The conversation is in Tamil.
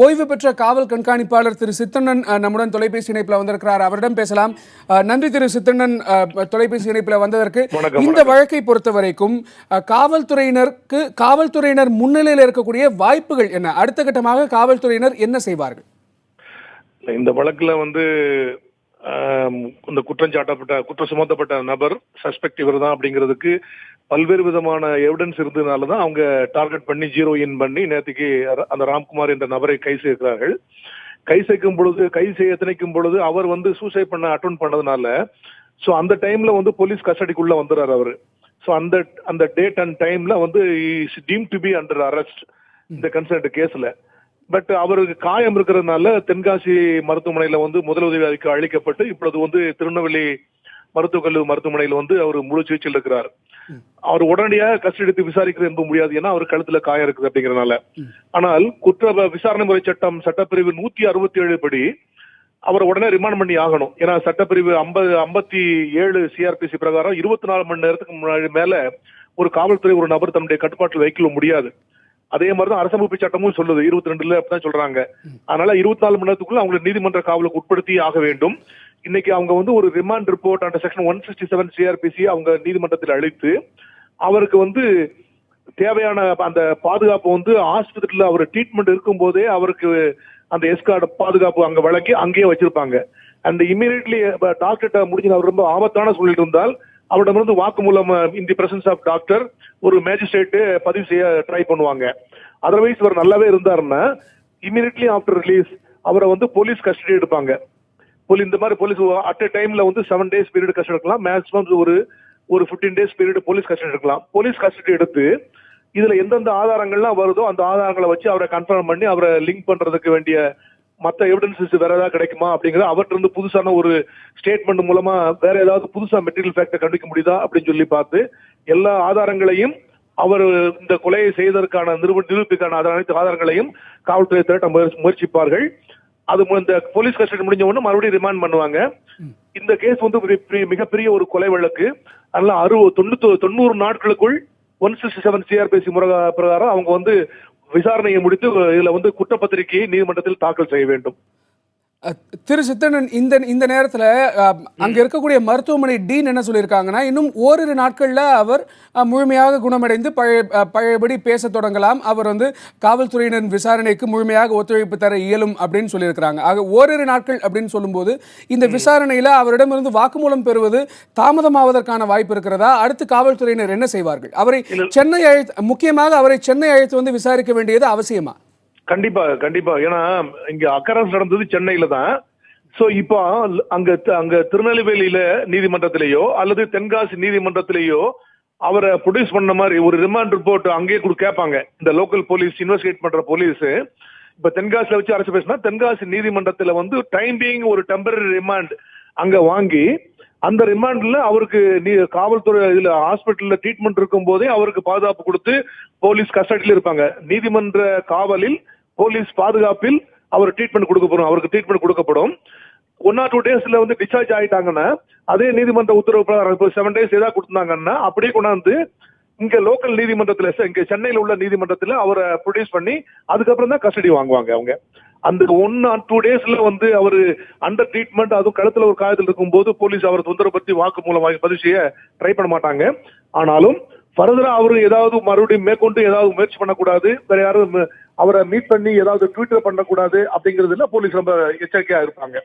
ஓய்வு பெற்ற காவல் கண்காணிப்பாளர் திரு சித்தண்ணன் நம்முடன் தொலைபேசி இணைப்பில் வந்திருக்கிறார். அவரிடம் பேசலாம். நன்றி திரு சித்தண்ணன், தொலைபேசி இணைப்பில் வந்ததற்கு. இந்த வழக்கை பொறுத்த வரைக்கும் காவல்துறையினர் முன்னிலையில் இருக்கக்கூடிய வாய்ப்புகள் என்ன? அடுத்த கட்டமாக காவல்துறையினர் என்ன செய்வார்கள்? இந்த வழக்குல இந்த குற்றம் சுமத்தப்பட்ட நபர் சஸ்பெக்ட் இவர் தான் அப்படிங்கிறதுக்கு பல்வேறு விதமான எவிடன்ஸ் இருந்ததுனாலதான் அவங்க டார்கெட் பண்ணி ஜீரோயின் பண்ணி நேற்றுக்கு அந்த ராம்குமார் என்ற நபரை கை சேர்க்கிறார்கள். கை எத்தனைக்கும் பொழுது அவர் சூசைட் பண்ண அட்டெண்ட் பண்ணதுனால சோ அந்த டைம்ல போலீஸ் கஸ்டடிக்குள்ள வந்துறாரு அவரு. சோ அந்த டேட் அண்ட் டைம்ல is deemed to be under arrest இந்த கன்சர்ன்ட் கேஸ்ல. பட் அவருக்கு காயம் இருக்கிறதுனால தென்காசி மருத்துவமனையில முதலுதவி அதுக்கு அளிக்கப்பட்டு இப்பொழுது திருநெல்வேலி மருத்துவக் கல்லூரி மருத்துவமனையில் அவர் முழு சிகிச்சையில் இருக்கிறார். அவர் உடனடியாக கஸ்டடி எடுத்து விசாரிக்கிறது என்பது முடியாது, ஏன்னா அவர் கழுத்துல காயம் இருக்குது அப்படிங்கறதுனால. ஆனால் குற்ற விசாரணை முறை சட்டப்பிரிவு 167 படி அவர் உடனே ரிமாண்ட் பண்ணி ஆகணும். ஏன்னா சட்டப்பிரிவு 57 சிஆர்பிசி பிரகாரம் 24 மணி நேரத்துக்கு மேல ஒரு காவல்துறை ஒரு நபர் தன்னுடைய கட்டுப்பாட்டில் வைக்க முடியாது. அதே மாதிரிதான் அரசமைப்பு சட்டமும் சொல்லுது 22 அப்படிதான் சொல்றாங்க. அதனால 24 மணி நேரத்துக்குள்ள அவங்க நீதிமன்ற காவலுக்கு உட்படுத்தி ஆக வேண்டும். இன்னைக்கு அவங்க ஒரு remand report under section 167 CrPC அவங்க நீதிமன்றத்தில் அளித்து அவருக்கு தேவையான அந்த பாதுகாப்பு ஆஸ்பத்திரியில அவர் ட்ரீட்மெண்ட் இருக்கும் போதே அவருக்கு அந்த எஸ்கார்ட் பாதுகாப்பு அங்க வழங்கி அங்கேயே வச்சிருப்பாங்க. அந்த இமீடியட்லி டாக்டர்கிட்ட முடிஞ்சு அவர் ரொம்ப ஆபத்தான சூழல் இருந்தால் அவரிடமிருந்து வாக்குமூலம் இன் தி பிரசன்ஸ் ஆஃப் டாக்டர் ஒரு மேஜிஸ்ட்ரேட் பதிவு செய்ய ட்ரை பண்ணுவாங்க. அதர்வைஸ் அவர் நல்லாவே இருந்தாருன்னா இமீடியட்லி ஆஃப்டர் ரிலீஸ் அவரை போலீஸ் கஸ்டடி எடுப்பாங்க. இந்த மாதிரி போலீஸ் அட் எ டைம்ல 7 days பீரியட் கஸ்டடி எடுக்கலாம். மேக்ஸிமம் ஒரு 15 days பீரியட் போலீஸ் கஸ்டடி எடுக்கலாம். போலீஸ் கஸ்டடி எடுத்து இதுல எந்தெந்த ஆதாரங்கள்லாம் வருதோ அந்த ஆதாரங்களை வச்சு அவரை கன்ஃபார்ம் பண்ணி அவரை லிங்க் பண்றதுக்கு வேண்டிய மற்ற எவிடன்சஸ் வேற ஏதாவது கிடைக்குமா அப்படிங்கறது அவர்கிட்ட இருந்து புதுசான ஒரு ஸ்டேட்மெண்ட் மூலமா வேற ஏதாவது புதுசா மெட்டீரியல் ஃபேக்டர் கண்டுபிடிக்க முடியுதா அப்படின்னு சொல்லி பார்த்து எல்லா ஆதாரங்களையும் அவர் இந்த கொலையை செய்வதற்கான நிரூபிக்கான அனைத்து ஆதாரங்களையும் காவல்துறை திரட்ட முயற்சிப்பார்கள். அது இந்த போலீஸ் கஸ்டடி முடிஞ்ச உடனே மறுபடியும் ரிமாண்ட் பண்ணுவாங்க. இந்த கேஸ் மிகப்பெரிய ஒரு கொலை வழக்கு. அதனால 90 நாட்களுக்குள் 167 சிஆர்பிசி முறை பிரகாரம் அவங்க விசாரணையை முடித்து இதுல குற்றப்பத்திரிகையை நீதிமன்றத்தில் தாக்கல் செய்ய வேண்டும். திரு சித்தண்ணன், இந்த நேரத்தில் அங்கே இருக்கக்கூடிய மருத்துவமனை டீன் என்ன சொல்லியிருக்காங்கன்னா, இன்னும் ஓரிரு நாட்களில் அவர் முழுமையாக குணமடைந்து பழையபடி பேச தொடங்கலாம், அவர் காவல்துறையினரின் விசாரணைக்கு முழுமையாக ஒத்துழைப்பு தர இயலும் அப்படின்னு சொல்லியிருக்கிறாங்க. ஆக ஓரிரு நாட்கள் அப்படின்னு சொல்லும்போது இந்த விசாரணையில் அவரிடமிருந்து வாக்குமூலம் பெறுவது தாமதமாவதற்கான வாய்ப்பு இருக்கிறதா? அடுத்து காவல்துறையினர் என்ன செய்வார்கள்? முக்கியமாக அவரை சென்னை அழைத்து விசாரிக்க வேண்டியது அவசியமா? கண்டிப்பா. ஏன்னா இங்க அக்கரன்ஸ் நடந்தது சென்னையில தான். சோ இப்போ அங்க திருநெல்வேலியில நீதிமன்றத்திலேயோ அல்லது தென்காசி நீதிமன்றத்திலேயோ அவரை ப்ரொடியூஸ் பண்ண மாதிரி ஒரு ரிமாண்ட் ரிப்போர்ட் அங்கேயே கேட்பாங்க. இந்த லோக்கல் போலீஸ் இன்வெஸ்டிகேட் பண்ற போலீஸ் இப்ப தென்காசியில வச்சு அரசு பேசினா தென்காசி நீதிமன்றத்துல டைம் பீயிங் ஒரு டெம்பரரி ரிமாண்ட் அங்க வாங்கி அந்த ரிமாண்ட்ல அவருக்கு காவல்துறை இதுல ஹாஸ்பிட்டல்ல ட்ரீட்மெண்ட் இருக்கும் போதே அவருக்கு பாதுகாப்பு கொடுத்து போலீஸ் கஸ்டடியில இருப்பாங்க. நீதிமன்ற காவலில் போலீஸ் பாதுகாப்பில் அவர் அவருக்கு ட்ரீட்மெண்ட் கொடுக்கப்படும். 1 or 2 daysல டிஸ்சார்ஜ் ஆயிட்டாங்கன்னா அதே நீதிமன்ற உத்தரவு பிரகாரம் 7 days ஏதாவது கொடுத்தாங்கன்னா அப்படியே கொண்டாந்து இங்க லோக்கல் நீதிமன்றத்துல இங்க சென்னையில உள்ள நீதிமன்றத்துல அவரை ப்ரொடியூஸ் பண்ணி அதுக்கப்புறம் தான் கஸ்டடி வாங்குவாங்க. அவங்க அந்த 1 or 2 daysல அவரு அண்டர் ட்ரீட்மெண்ட், அதுவும் கழுத்துல ஒரு காயத்தில் இருக்கும் போது போலீஸ் அவரை தொந்தரப்படுத்தி வாக்குமூலம் பதிவு செய்ய ட்ரை பண்ண மாட்டாங்க. ஆனாலும் ஃபர்தரா அவரு ஏதாவது மறுபடியும் மேற்கொண்டு ஏதாவது முயற்சி பண்ணக்கூடாது, வேற யாரும் அவரை மீட் பண்ணி ஏதாவது ட்வீட் பண்ணக்கூடாது அப்படிங்கிறதுல போலீஸ் ரொம்ப எச்சரிக்கையா இருப்பாங்க.